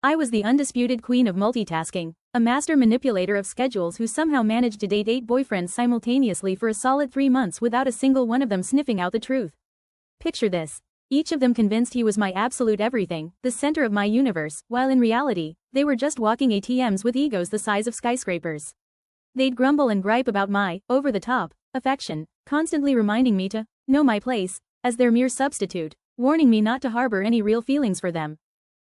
I was the undisputed queen of multitasking, a master manipulator of schedules who somehow managed to date 8 boyfriends simultaneously for a solid 3 months without a single one of them sniffing out the truth. Picture this. Each of them convinced he was my absolute everything, the center of my universe, while in reality, they were just walking ATMs with egos the size of skyscrapers. They'd grumble and gripe about my over-the-top affection, constantly reminding me to know my place as their mere substitute, warning me not to harbor any real feelings for them.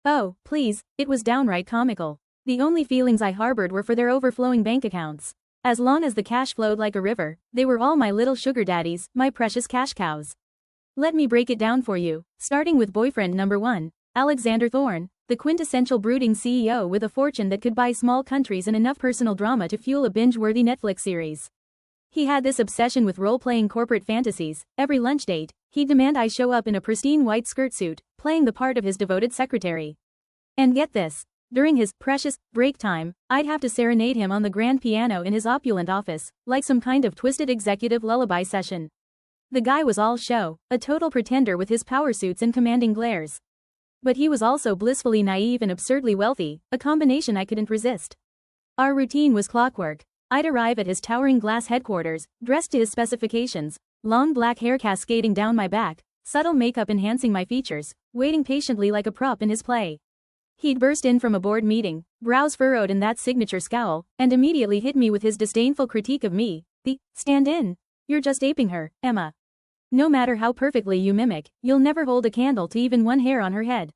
Oh, please, it was downright comical. The only feelings I harbored were for their overflowing bank accounts. As long as the cash flowed like a river, they were all my little sugar daddies, my precious cash cows. Let me break it down for you, starting with boyfriend number 1, Alexander Thorne, the quintessential brooding CEO with a fortune that could buy small countries and enough personal drama to fuel a binge-worthy Netflix series. He had this obsession with role-playing corporate fantasies. Every lunch date, he'd demand I show up in a pristine white skirt suit, playing the part of his devoted secretary. And get this, during his precious break time, I'd have to serenade him on the grand piano in his opulent office, like some kind of twisted executive lullaby session. The guy was all show, a total pretender with his power suits and commanding glares. But he was also blissfully naive and absurdly wealthy, a combination I couldn't resist. Our routine was clockwork. I'd arrive at his towering glass headquarters, dressed to his specifications, long black hair cascading down my back, subtle makeup enhancing my features, waiting patiently like a prop in his play. He'd burst in from a board meeting, brows furrowed in that signature scowl, and immediately hit me with his disdainful critique of me, the stand-in. You're just aping her, Emma. No matter how perfectly you mimic, you'll never hold a candle to even one hair on her head.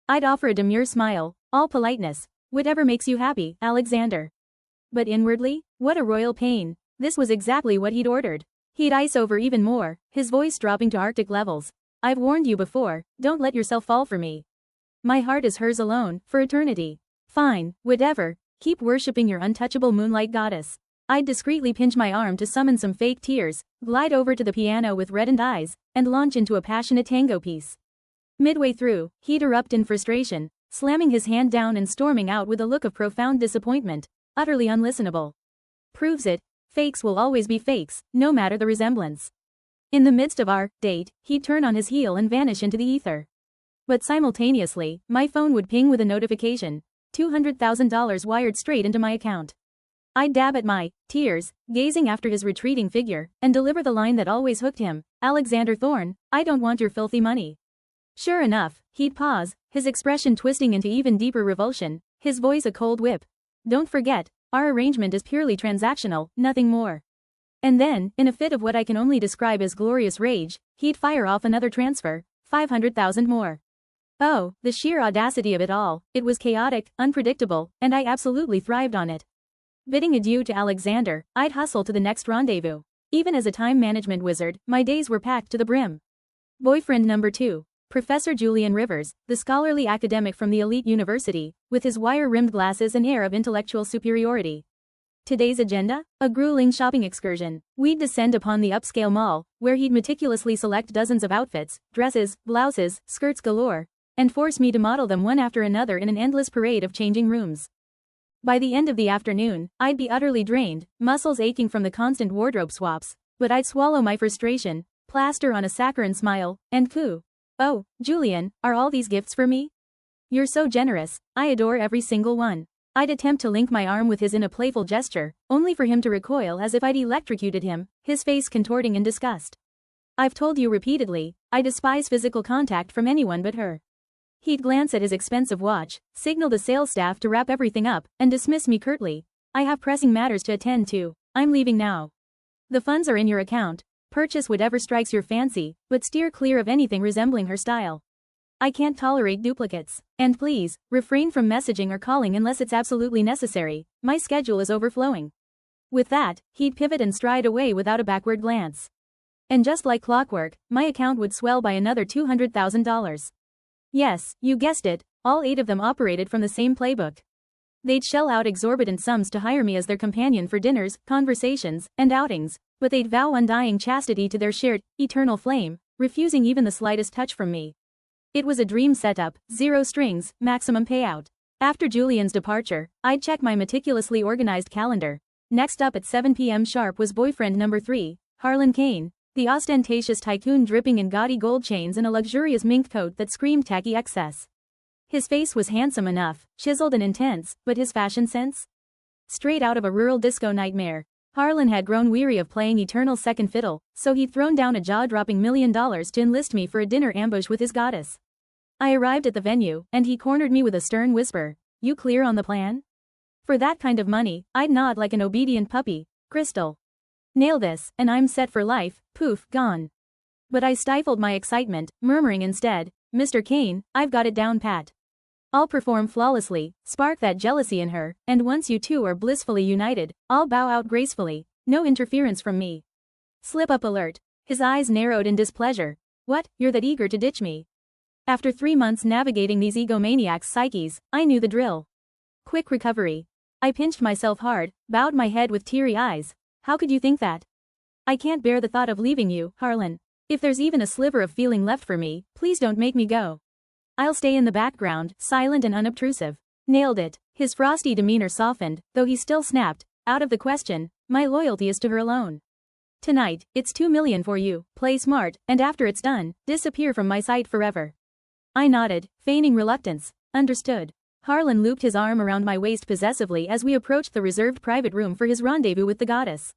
I'd offer a demure smile, all politeness. Whatever makes you happy, Alexander. But inwardly, what a royal pain. This was exactly what he'd ordered. He'd ice over even more, his voice dropping to Arctic levels. I've warned you before, don't let yourself fall for me. My heart is hers alone, for eternity. Fine, whatever, keep worshipping your untouchable moonlight goddess. I'd discreetly pinch my arm to summon some fake tears, glide over to the piano with reddened eyes, and launch into a passionate tango piece. Midway through, he'd erupt in frustration, slamming his hand down and storming out with a look of profound disappointment, utterly unlistenable. Proves it, fakes will always be fakes, no matter the resemblance. In the midst of our date, he'd turn on his heel and vanish into the ether. But simultaneously, my phone would ping with a notification, $200,000 wired straight into my account. I'd dab at my tears, gazing after his retreating figure, and deliver the line that always hooked him, Alexander Thorne, I don't want your filthy money. Sure enough, he'd pause, his expression twisting into even deeper revulsion, his voice a cold whip. Don't forget, our arrangement is purely transactional, nothing more. And then, in a fit of what I can only describe as glorious rage, he'd fire off another transfer, 500,000 more. Oh, the sheer audacity of it all, it was chaotic, unpredictable, and I absolutely thrived on it. Bidding adieu to Alexander, I'd hustle to the next rendezvous. Even as a time management wizard, my days were packed to the brim. Boyfriend number 2. Professor Julian Rivers, the scholarly academic from the elite university, with his wire-rimmed glasses and air of intellectual superiority. Today's agenda? A grueling shopping excursion. We'd descend upon the upscale mall, where he'd meticulously select dozens of outfits, dresses, blouses, skirts galore, and force me to model them one after another in an endless parade of changing rooms. By the end of the afternoon, I'd be utterly drained, muscles aching from the constant wardrobe swaps, but I'd swallow my frustration, plaster on a saccharine smile, and coo. Oh, Julian, are all these gifts for me? You're so generous, I adore every single one. I'd attempt to link my arm with his in a playful gesture, only for him to recoil as if I'd electrocuted him, his face contorting in disgust. I've told you repeatedly, I despise physical contact from anyone but her. He'd glance at his expensive watch, signal the sales staff to wrap everything up, and dismiss me curtly. I have pressing matters to attend to. I'm leaving now. The funds are in your account. Purchase whatever strikes your fancy, but steer clear of anything resembling her style. I can't tolerate duplicates. And please, refrain from messaging or calling unless it's absolutely necessary. My schedule is overflowing. With that, he'd pivot and stride away without a backward glance. And just like clockwork, my account would swell by another $200,000. Yes, you guessed it, all 8 of them operated from the same playbook. They'd shell out exorbitant sums to hire me as their companion for dinners, conversations, and outings, but they'd vow undying chastity to their shared, eternal flame, refusing even the slightest touch from me. It was a dream setup, 0 strings, maximum payout. After Julian's departure, I'd check my meticulously organized calendar. Next up at 7 p.m. sharp was boyfriend number 3, Harlan Kane, the ostentatious tycoon dripping in gaudy gold chains and a luxurious mink coat that screamed tacky excess. His face was handsome enough, chiseled and intense, but his fashion sense? Straight out of a rural disco nightmare. Harlan had grown weary of playing eternal second fiddle, so he'd thrown down a jaw-dropping $1 million to enlist me for a dinner ambush with his goddess. I arrived at the venue, and he cornered me with a stern whisper. You clear on the plan? For that kind of money, I'd nod like an obedient puppy. Crystal. Nail this, and I'm set for life. Poof, gone. But I stifled my excitement, murmuring instead, Mr. Kane, I've got it down pat. I'll perform flawlessly, spark that jealousy in her, and once you two are blissfully united, I'll bow out gracefully, no interference from me. Slip up alert. His eyes narrowed in displeasure. What, you're that eager to ditch me? After 3 months navigating these egomaniacs' psyches, I knew the drill. Quick recovery. I pinched myself hard, bowed my head with teary eyes. How could you think that? I can't bear the thought of leaving you, Harlan. If there's even a sliver of feeling left for me, please don't make me go. I'll stay in the background, silent and unobtrusive. Nailed it. His frosty demeanor softened, though he still snapped, out of the question, my loyalty is to her alone. Tonight, it's $2 million for you, play smart, and after it's done, disappear from my sight forever. I nodded, feigning reluctance. Understood. Harlan looped his arm around my waist possessively as we approached the reserved private room for his rendezvous with the goddess.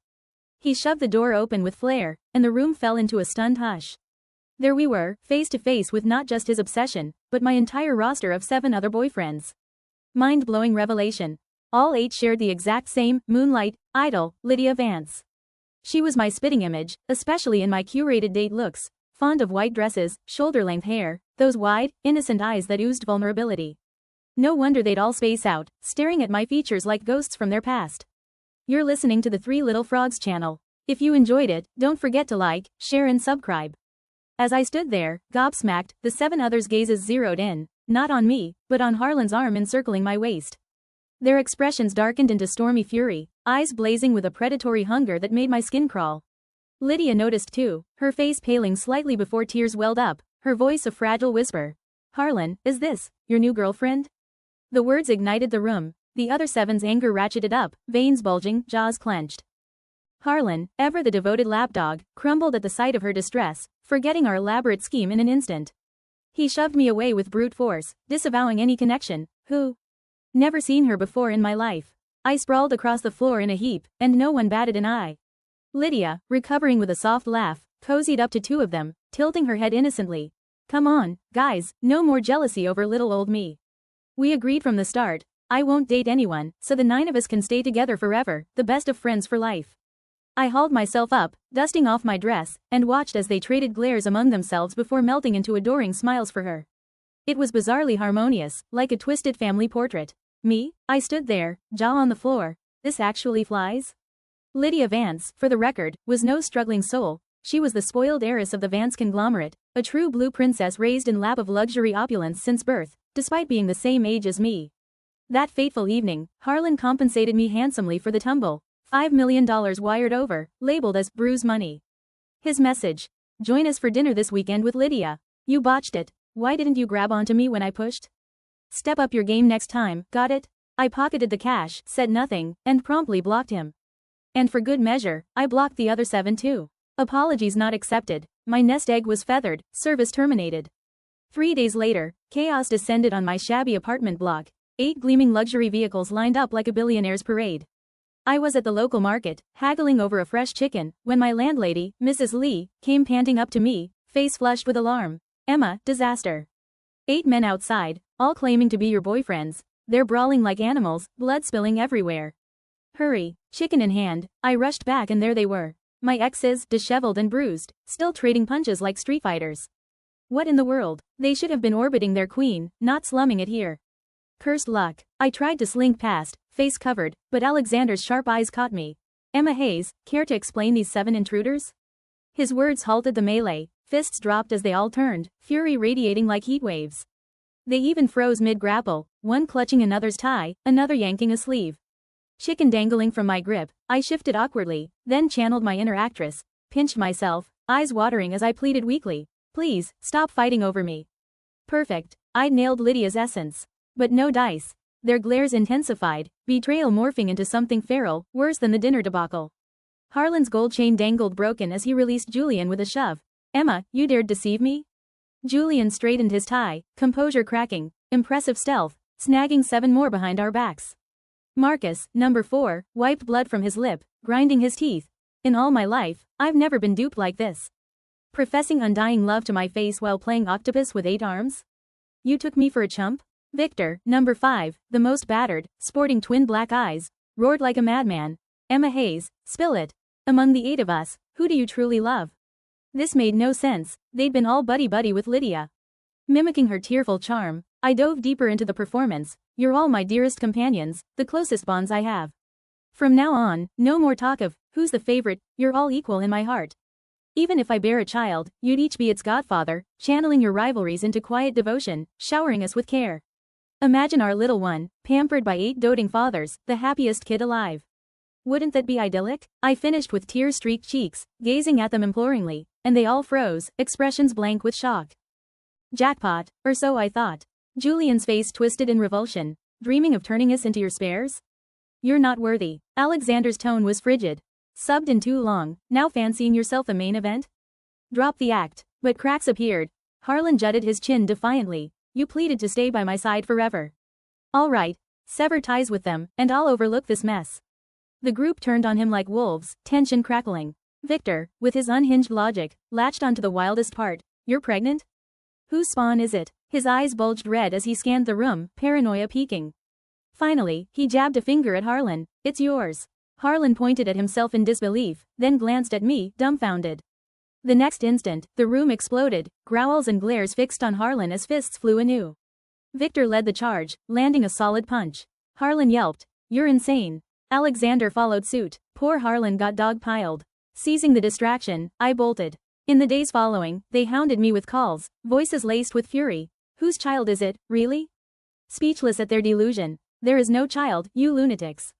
He shoved the door open with flair, and the room fell into a stunned hush. There we were, face to face with not just his obsession, but my entire roster of 7 other boyfriends. Mind-blowing revelation. All 8 shared the exact same, moonlight, idol, Lydia Vance. She was my spitting image, especially in my curated date looks, fond of white dresses, shoulder-length hair, those wide, innocent eyes that oozed vulnerability. No wonder they'd all space out, staring at my features like ghosts from their past. You're listening to the 3 Little Frogs channel. If you enjoyed it, don't forget to like, share and subscribe. As I stood there, gobsmacked, the 7 others' gazes zeroed in, not on me, but on Harlan's arm encircling my waist. Their expressions darkened into stormy fury, eyes blazing with a predatory hunger that made my skin crawl. Lydia noticed too, her face paling slightly before tears welled up, her voice a fragile whisper. Harlan, is this your new girlfriend? The words ignited the room, the other 7's anger ratcheted up, veins bulging, jaws clenched. Harlan, ever the devoted lapdog, crumbled at the sight of her distress, forgetting our elaborate scheme in an instant. He shoved me away with brute force, disavowing any connection. Who? Never seen her before in my life. I sprawled across the floor in a heap, and no one batted an eye. Lydia, recovering with a soft laugh, cozied up to 2 of them, tilting her head innocently. Come on, guys, no more jealousy over little old me. We agreed from the start, I won't date anyone, so the 9 of us can stay together forever, the best of friends for life. I hauled myself up, dusting off my dress, and watched as they traded glares among themselves before melting into adoring smiles for her. It was bizarrely harmonious, like a twisted family portrait. Me? I stood there, jaw on the floor. This actually flies? Lydia Vance, for the record, was no struggling soul. She was the spoiled heiress of the Vance conglomerate, a true blue princess raised in lap of luxury opulence since birth, despite being the same age as me. That fateful evening, Harlan compensated me handsomely for the tumble. $5 million wired over, labeled as bruise money. His message. Join us for dinner this weekend with Lydia. You botched it. Why didn't you grab onto me when I pushed? Step up your game next time, got it? I pocketed the cash, said nothing, and promptly blocked him. And for good measure, I blocked the other 7 too. Apologies not accepted. My nest egg was feathered, service terminated. 3 days later, chaos descended on my shabby apartment block. 8 gleaming luxury vehicles lined up like a billionaire's parade. I was at the local market, haggling over a fresh chicken, when my landlady, Mrs. Lee, came panting up to me, face flushed with alarm. Emma, disaster. 8 men outside, all claiming to be your boyfriends. They're brawling like animals, blood spilling everywhere. Hurry. Chicken in hand, I rushed back and there they were. My exes, disheveled and bruised, still trading punches like street fighters. What in the world? They should have been orbiting their queen, not slumming it here. Cursed luck. I tried to slink past, face covered, but Alexander's sharp eyes caught me. Emma Hayes, care to explain these 7 intruders? His words halted the melee, fists dropped as they all turned, fury radiating like heat waves. They even froze mid-grapple, one clutching another's tie, another yanking a sleeve. Chicken dangling from my grip, I shifted awkwardly, then channeled my inner actress, pinched myself, eyes watering as I pleaded weakly. Please, stop fighting over me. Perfect. I'd nailed Lydia's essence. But no dice. Their glares intensified, betrayal morphing into something feral, worse than the dinner debacle. Harlan's gold chain dangled broken as he released Julian with a shove. Emma, you dared deceive me? Julian straightened his tie, composure cracking, impressive stealth, snagging 7 more behind our backs. Marcus, number 4, wiped blood from his lip, grinding his teeth. In all my life, I've never been duped like this. Professing undying love to my face while playing octopus with 8 arms? You took me for a chump? Victor, number 5, the most battered, sporting twin black eyes, roared like a madman. Emma Hayes, spill it. Among the 8 of us, who do you truly love? This made no sense, they'd been all buddy-buddy with Lydia. Mimicking her tearful charm, I dove deeper into the performance. You're all my dearest companions, the closest bonds I have. From now on, no more talk of, who's the favorite, you're all equal in my heart. Even if I bear a child, you'd each be its godfather, channeling your rivalries into quiet devotion, showering us with care. Imagine our little one, pampered by 8 doting fathers, the happiest kid alive. Wouldn't that be idyllic? I finished with tear-streaked cheeks, gazing at them imploringly, and they all froze, expressions blank with shock. Jackpot, or so I thought. Julian's face twisted in revulsion. Dreaming of turning us into your spares? You're not worthy. Alexander's tone was frigid. Subbed in too long, now fancying yourself the main event? Drop the act. But cracks appeared. Harlan jutted his chin defiantly. You pleaded to stay by my side forever. All right. Sever ties with them, and I'll overlook this mess. The group turned on him like wolves, tension crackling. Victor, with his unhinged logic, latched onto the wildest part. You're pregnant? Whose spawn is it? His eyes bulged red as he scanned the room, paranoia peaking. Finally, he jabbed a finger at Harlan. It's yours. Harlan pointed at himself in disbelief, then glanced at me, dumbfounded. The next instant, the room exploded, growls and glares fixed on Harlan as fists flew anew. Victor led the charge, landing a solid punch. Harlan yelped, "You're insane." Alexander followed suit. Poor Harlan got dog-piled. Seizing the distraction, I bolted. In the days following, they hounded me with calls, voices laced with fury. Whose child is it, really? Speechless at their delusion. There is no child, you lunatics.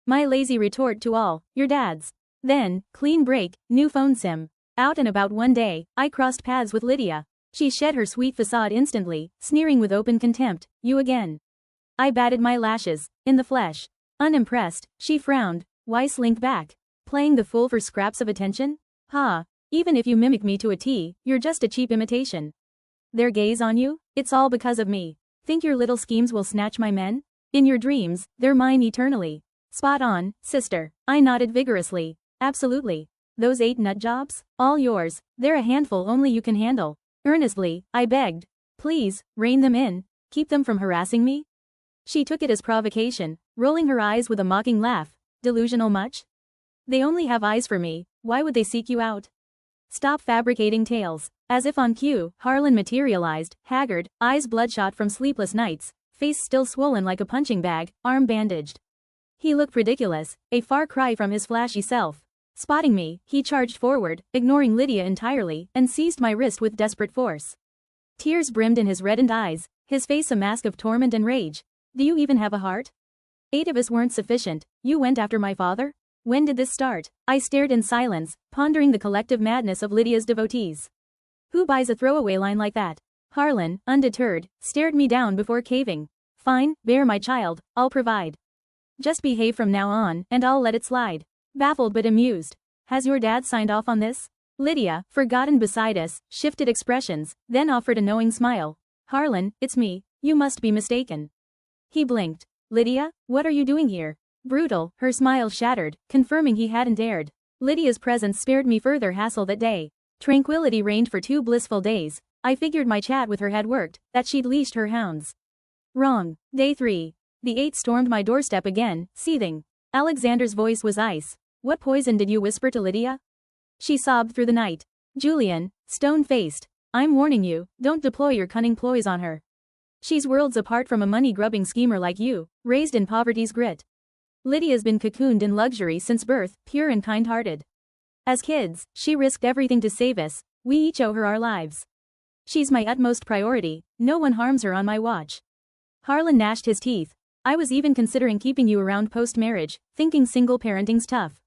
My lazy retort to all, your dad's. Then, clean break, new phone sim. Out and about one day, I crossed paths with Lydia. She shed her sweet facade instantly, sneering with open contempt, you again. I batted my lashes, in the flesh. Unimpressed, she frowned, why slink back? Playing the fool for scraps of attention? Ha, even if you mimic me to a T, you're just a cheap imitation. Their gaze on you? It's all because of me. Think your little schemes will snatch my men? In your dreams, they're mine eternally. Spot on, sister. I nodded vigorously. Absolutely. Those 8 nut jobs? All yours. They're a handful only you can handle. Earnestly, I begged. Please, rein them in. Keep them from harassing me. She took it as provocation, rolling her eyes with a mocking laugh. Delusional much? They only have eyes for me, why would they seek you out? Stop fabricating tales. As if on cue, Harlan materialized, haggard, eyes bloodshot from sleepless nights, face still swollen like a punching bag, arm bandaged. He looked ridiculous, a far cry from his flashy self. Spotting me, he charged forward, ignoring Lydia entirely, and seized my wrist with desperate force. Tears brimmed in his reddened eyes, his face a mask of torment and rage. Do you even have a heart? 8 of us weren't sufficient, you went after my father? When did this start? I stared in silence, pondering the collective madness of Lydia's devotees. Who buys a throwaway line like that? Harlan, undeterred, stared me down before caving. Fine, bear my child, I'll provide. Just behave from now on, and I'll let it slide. Baffled but amused. Has your dad signed off on this? Lydia, forgotten beside us, shifted expressions, then offered a knowing smile. Harlan, it's me, you must be mistaken. He blinked. Lydia, what are you doing here? Brutal, her smile shattered, confirming he hadn't dared. Lydia's presence spared me further hassle that day. Tranquility reigned for 2 blissful days. I figured my chat with her had worked, that she'd leashed her hounds. Wrong. Day 3. The 8 stormed my doorstep again, seething. Alexander's voice was ice. What poison did you whisper to Lydia? She sobbed through the night. Julian, stone-faced. I'm warning you, don't deploy your cunning ploys on her. She's worlds apart from a money-grubbing schemer like you, raised in poverty's grit. Lydia's been cocooned in luxury since birth, pure and kind-hearted. As kids, she risked everything to save us, we each owe her our lives. She's my utmost priority, no one harms her on my watch. Harlan gnashed his teeth. I was even considering keeping you around post-marriage, thinking single parenting's tough.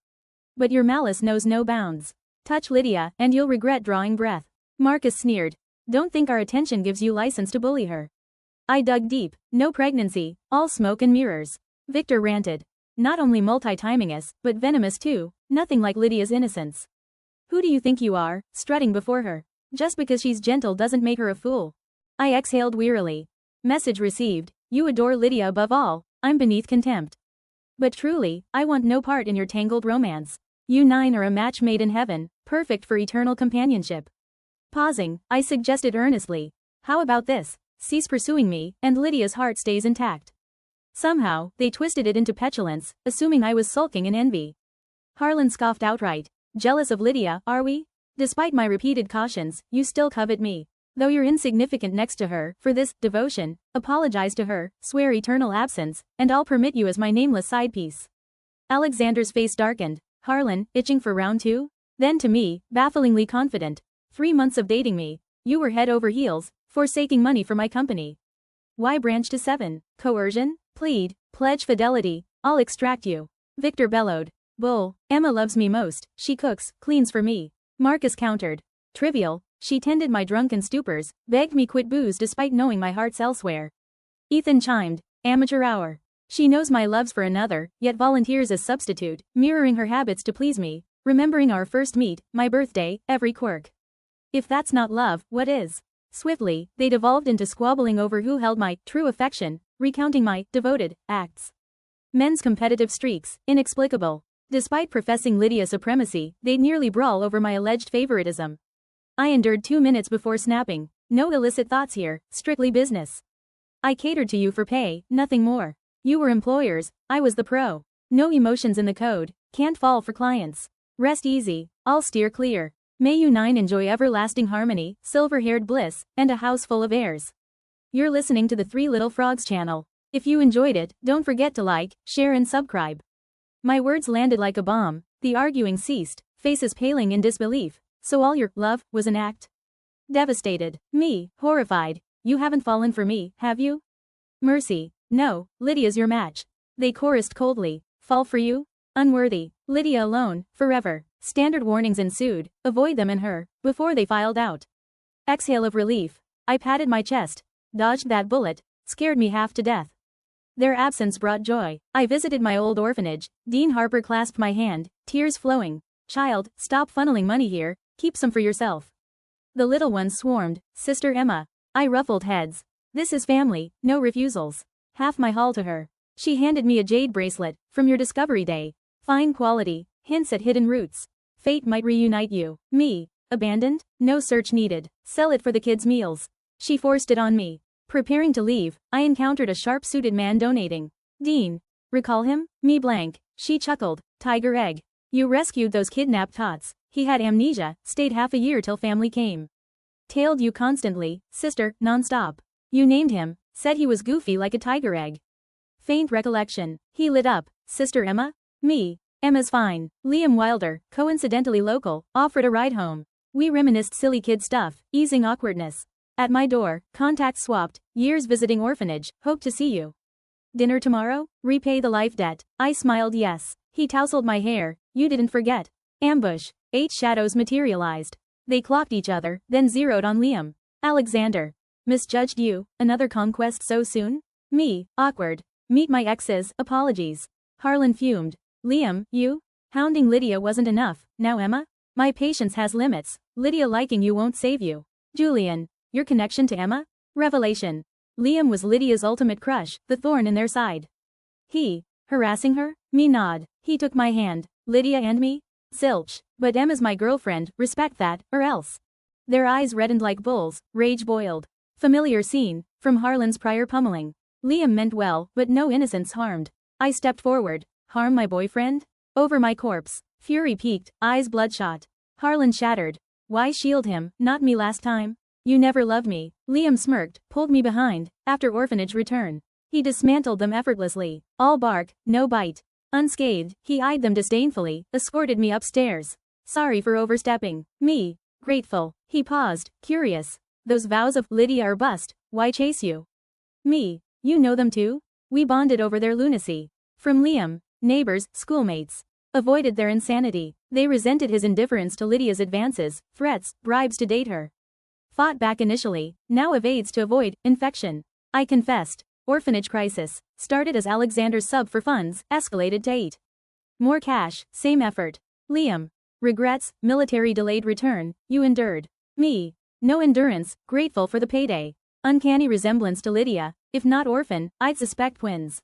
But your malice knows no bounds. Touch Lydia, and you'll regret drawing breath. Marcus sneered. Don't think our attention gives you license to bully her. I dug deep. No pregnancy, all smoke and mirrors. Victor ranted. Not only multi-timing us, but venomous too, nothing like Lydia's innocence. Who do you think you are, strutting before her? Just because she's gentle doesn't make her a fool. I exhaled wearily. Message received. You adore Lydia above all. I'm beneath contempt. But truly, I want no part in your tangled romance. You nine are a match made in heaven, perfect for eternal companionship. Pausing, I suggested earnestly. How about this? Cease pursuing me, and Lydia's heart stays intact. Somehow, they twisted it into petulance, assuming I was sulking in envy. Harlan scoffed outright. Jealous of Lydia, are we? Despite my repeated cautions, you still covet me. Though you're insignificant next to her, for this devotion, apologize to her, swear eternal absence, and I'll permit you as my nameless side piece. Alexander's face darkened. Harlan, itching for round two? Then to me, bafflingly confident. 3 months of dating me. You were head over heels, forsaking money for my company. Why branch to 7? Coercion? Plead, pledge fidelity, I'll extract you. Victor bellowed. Bull, Emma loves me most, she cooks, cleans for me. Marcus countered. Trivial, she tended my drunken stupors, begged me quit booze despite knowing my heart's elsewhere. Ethan chimed. Amateur hour. She knows my love's for another, yet volunteers as substitute, mirroring her habits to please me, remembering our first meet, my birthday, every quirk. If that's not love, what is? Swiftly, they devolved into squabbling over who held my true affection, recounting my devoted acts. Men's competitive streaks, inexplicable. Despite professing Lydia's supremacy, they'd nearly brawl over my alleged favoritism. I endured 2 minutes before snapping. No illicit thoughts here, strictly business. I catered to you for pay, nothing more. You were employers, I was the pro. No emotions in the code, can't fall for clients. Rest easy, I'll steer clear. May you nine enjoy everlasting harmony, silver-haired bliss, and a house full of heirs. You're listening to the Three Little Frogs channel. If you enjoyed it, don't forget to like, share and subscribe. My words landed like a bomb, the arguing ceased, faces paling in disbelief. So all your love was an act? Devastated. Me, horrified. You haven't fallen for me, have you? Mercy. No, Lydia's your match. They chorused coldly. Fall for you? Unworthy. Lydia alone, forever. Standard warnings ensued, avoid them and her, before they filed out. Exhale of relief. I patted my chest. Dodged that bullet, scared me half to death. Their absence brought joy. I visited my old orphanage. Dean Harper clasped my hand, tears flowing. Child, stop funneling money here, keep some for yourself. The little ones swarmed. Sister Emma. I ruffled heads. This is family, no refusals. Half my haul to her. She handed me a jade bracelet, from your discovery day. Fine quality, hints at hidden roots. Fate might reunite you. Me. Abandoned? No search needed. Sell it for the kids' meals. She forced it on me. Preparing to leave, I encountered a sharp-suited man donating. Dean. Recall him? Me blank. She chuckled. Tiger egg. You rescued those kidnapped tots. He had amnesia, stayed half a year till family came. Tailed you constantly, sister, non-stop. You named him, said he was goofy like a tiger egg. Faint recollection. He lit up. Sister Emma? Me. Emma's fine. Liam Wilder, coincidentally local, offered a ride home. We reminisced silly kid stuff, easing awkwardness. At my door, contacts swapped, years visiting orphanage, hope to see you. Dinner tomorrow? Repay the life debt. I smiled yes. He tousled my hair. You didn't forget. Ambush. 8 shadows materialized. They clocked each other, then zeroed on Liam. Alexander. Misjudged you, another conquest so soon? Me, awkward. Meet my exes, apologies. Harlan fumed. Liam, you? Hounding Lydia wasn't enough, now Emma? My patience has limits. Lydia liking you won't save you. Julian. Your connection to Emma? Revelation. Liam was Lydia's ultimate crush, the thorn in their side. He. Harassing her? Me nod. He took my hand. Lydia and me? Zilch. But Emma's my girlfriend, respect that, or else. Their eyes reddened like bulls, rage boiled. Familiar scene, from Harlan's prior pummeling. Liam meant well, but no innocence harmed. I stepped forward. Harm my boyfriend? Over my corpse. Fury peaked, eyes bloodshot. Harlan shattered. Why shield him, not me last time? You never loved me. Liam smirked, pulled me behind, after orphanage return. He dismantled them effortlessly. All bark, no bite. Unscathed, he eyed them disdainfully, escorted me upstairs. Sorry for overstepping. Me. Grateful. He paused, curious. Those vows of Lydia or bust, why chase you? Me. You know them too? We bonded over their lunacy. From Liam. Neighbors, schoolmates. Avoided their insanity. They resented his indifference to Lydia's advances, threats, bribes to date her. Fought back initially, now evades to avoid infection. I confessed. Orphanage crisis. Started as Alexander's sub for funds, escalated to 8. More cash, same effort. Liam. Regrets, military delayed return, you endured. Me. No endurance, grateful for the payday. Uncanny resemblance to Lydia, if not orphan, I'd suspect twins.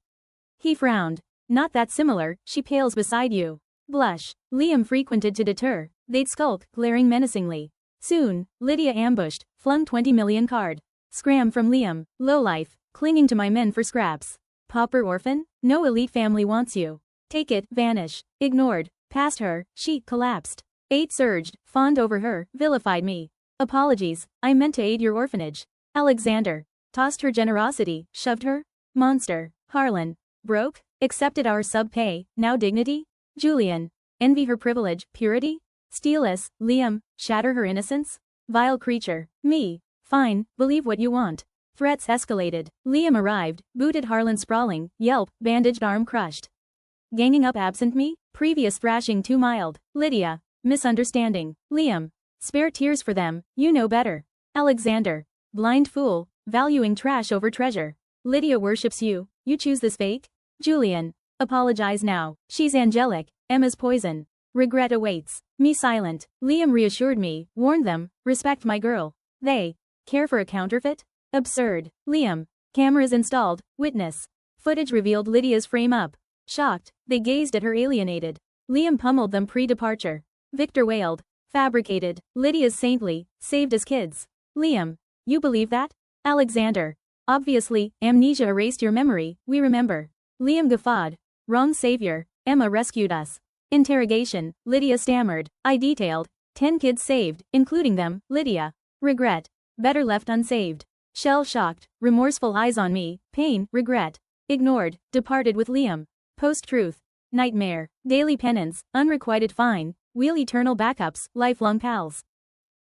He frowned. Not that similar, she pales beside you. Blush. Liam frequented to deter, they'd skulk, glaring menacingly. Soon, Lydia ambushed, flung 20 million card. Scram from Liam, lowlife, clinging to my men for scraps. Pauper orphan? No elite family wants you. Take it, vanish. Ignored. Past her, she collapsed. 8 surged, fawned over her, vilified me. Apologies, I meant to aid your orphanage. Alexander. Tossed her generosity, shoved her? Monster. Harlan. Broke? Accepted our sub-pay, now dignity? Julian. Envy her privilege, purity? Steal us, Liam, shatter her innocence? Vile creature. Me. Fine, believe what you want. Threats escalated. Liam arrived, booted Harlan sprawling, yelp, bandaged arm crushed. Ganging up absent me? Previous thrashing too mild. Lydia. Misunderstanding. Liam. Spare tears for them, you know better. Alexander. Blind fool, valuing trash over treasure. Lydia worships you, you choose this fake? Julian. Apologize now, she's angelic, Emma's poison. Regret awaits. Me silent. Liam reassured me, warned them, respect my girl. They. Care for a counterfeit? Absurd. Liam. Cameras installed, witness. Footage revealed Lydia's frame up. Shocked, they gazed at her alienated. Liam pummeled them pre-departure. Victor wailed. Fabricated. Lydia's saintly, saved as kids. Liam. You believe that? Alexander. Obviously, amnesia erased your memory, we remember. Liam guffawed. Wrong savior, Emma rescued us. Interrogation, Lydia stammered. I detailed. 10 kids saved, including them, Lydia. Regret. Better left unsaved. Shell-shocked, remorseful eyes on me, pain, regret. Ignored, departed with Liam. Post-truth. Nightmare. Daily penance, unrequited fine, wheel eternal backups, lifelong pals.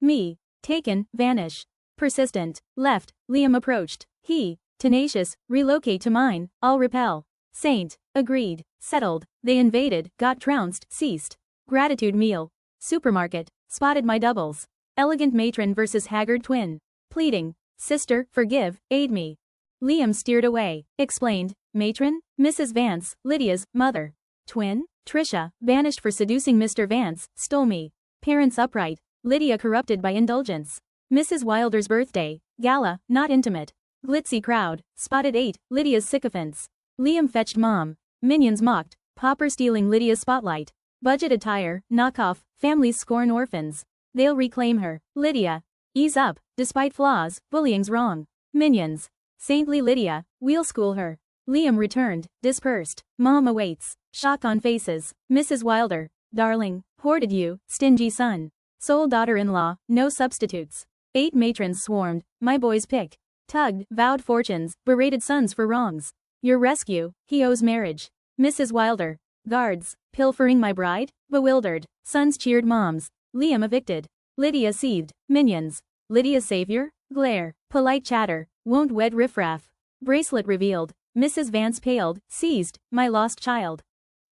Me. Taken, vanish. Persistent. Left. Liam approached. He. Tenacious. Relocate to mine. I'll repel. Saint. Agreed. Settled. They invaded. Got trounced. Ceased. Gratitude meal. Supermarket. Spotted my doubles. Elegant matron versus haggard twin. Pleading. Sister, forgive, aid me. Liam steered away. Explained. Matron? Mrs. Vance, Lydia's mother. Twin? Trisha, banished for seducing Mr. Vance, stole me. Parents upright. Lydia corrupted by indulgence. Mrs. Wilder's birthday. Gala, not intimate. Glitzy crowd. Spotted 8, Lydia's sycophants. Liam fetched mom. Minions mocked. Pauper stealing Lydia's spotlight. Budget attire, knockoff, families scorn orphans. They'll reclaim her. Lydia. Ease up, despite flaws, bullying's wrong. Minions. Saintly Lydia, we'll school her. Liam returned, dispersed. Mom awaits. Shock on faces. Mrs. Wilder. Darling, hoarded you, stingy son. Sole daughter-in-law, no substitutes. 8 matrons swarmed, my boy's pick. Tugged, vowed fortunes, berated sons for wrongs. Your rescue, he owes marriage. Mrs. Wilder. Guards, pilfering my bride? Bewildered. Sons cheered moms. Liam evicted. Lydia seethed. Minions. Lydia's savior? Glare. Polite chatter. Won't wed riffraff. Bracelet revealed. Mrs. Vance paled, seized, my lost child.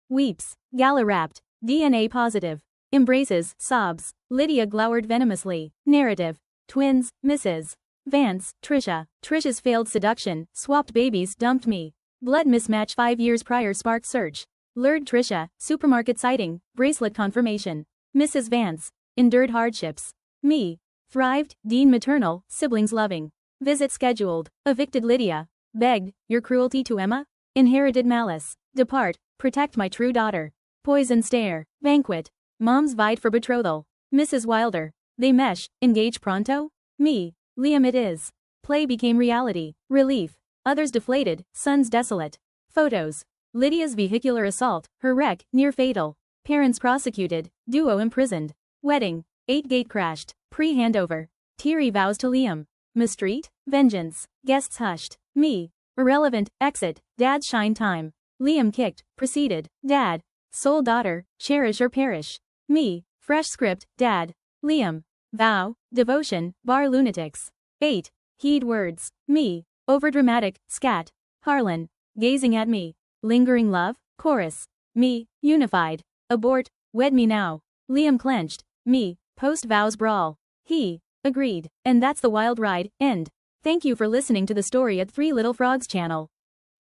Weeps. Gala wrapped. DNA positive. Embraces, sobs. Lydia glowered venomously. Narrative. Twins, Mrs. Vance, Trisha. Trisha's failed seduction, swapped babies, dumped me. Blood mismatch 5 years prior sparked search. Lured Trisha, supermarket sighting, bracelet confirmation. Mrs. Vance. Endured hardships. Me. Thrived, Dean maternal, siblings loving. Visit scheduled. Evicted Lydia. Begged, your cruelty to Emma? Inherited malice. Depart, protect my true daughter. Poison stare. Banquet. Moms vied for betrothal. Mrs. Wilder. They mesh, engage pronto? Me. Liam it is. Play became reality. Relief. Others deflated, sons desolate. Photos. Lydia's vehicular assault, her wreck, near fatal. Parents prosecuted, duo imprisoned. Wedding. 8 gate crashed. Pre-handover. Teary vows to Liam. Mistreat? Vengeance. Guests hushed. Me. Irrelevant. Exit. Dad's shine time. Liam kicked. Proceeded. Dad. Sole daughter. Cherish or perish. Me. Fresh script. Dad. Liam. Vow. Devotion. Bar lunatics. 8. Heed words. Me. Overdramatic. Scat. Harlan. Gazing at me. Lingering love. Chorus. Me. Unified. Abort. Wed me now. Liam clenched. Me. Post-vows brawl. He. Agreed. And that's the wild ride. End. Thank you for listening to the story at 3 Little Frogs channel.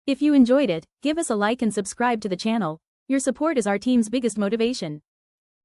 If you enjoyed it, give us a like and subscribe to the channel. Your support is our team's biggest motivation.